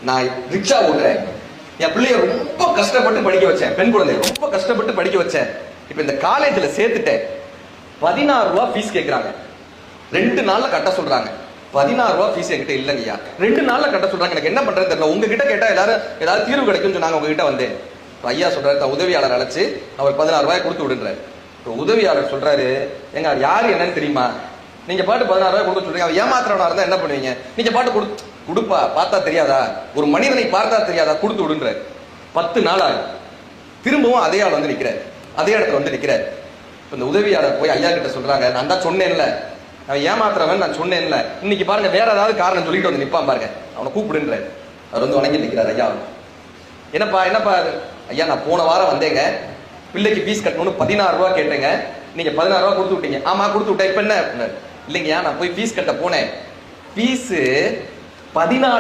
நான் ரிக்ஷா ஓட்டுறேன். என் பிள்ளைய ரொம்ப கஷ்டப்பட்டு படிக்க வச்சேன். பெண் குழந்தை ரொம்ப கஷ்டப்பட்டு படிக்க வச்சேன். இப்ப இந்த காலேஜ்ல சேர்த்துட்டேன். 16 ரூபா ஃபீஸ் கேட்கறாங்க. 2 நாள்ல கட்ட சொல்றாங்க. 16 ரூபா ஃபீஸ் என்கிட்ட இல்லைங்கய்யா. 2 நாள்ல கட்ட சொல்றாங்க. எனக்கு என்ன பண்றது தெரியல. உங்ககிட்ட கேட்டா எல்லாரும் ஏதாவது தீர்வு கிடைக்கும்னு சொன்னாங்க. உங்ககிட்ட வந்தேன். ஐயா சொல்றாரு, உதவியாளர் அழைச்சு அவர் 16 ரூபாய் கொடுத்து விடுன்றாரு. உதவியாளர் சொல்றாரு, எங்க யாரு என்னன்னு தெரியுமா? நீங்க பாட்டு 16 ரூபாய் கொடுக்க சொல்றீங்க. அவன் ஏமாத்திரவனா இருந்தா என்ன பண்ணுவீங்க? நீங்க பாட்டு கொடுப்பா, பார்த்தா தெரியாதா? ஒரு மனிதனை பார்த்தா தெரியாதா? கொடுத்து விடுன்ற. 10 நாள் ஆகும். திரும்பவும் அதே ஆள் வந்து நிக்கிறார். அதே இடத்துல வந்து நிக்கிறார். இந்த உதவியாளர் போய் ஐயா கிட்ட சொல்றாங்க, நான் தான் சொன்னேன்ல, அவன் ஏமாத்துறவன் நான் சொன்னேன்ல, இன்னைக்கு பாருங்க வேற ஏதாவது காரணம் சொல்லிட்டு வந்து நிப்பான் பாருங்க, அவனை கூப்பிடுன்ற. அவர் வந்து வணங்கி நிற்கிறார். ஐயா என்னப்பா ஐயா, நான் போன வாரம் வந்தேங்க, பிள்ளைக்கு ஃபீஸ் கட்டணும்னு 16 ரூபா கேட்டேங்க, நீங்க 16 ரூபா கொடுத்து விட்டீங்க. ஆமா கொடுத்து விட்டேன், இப்ப என்ன? இல்லைங்கய்யா, நான் போய் ஃபீஸ் கட்ட போனேன், ஃபீஸ் 14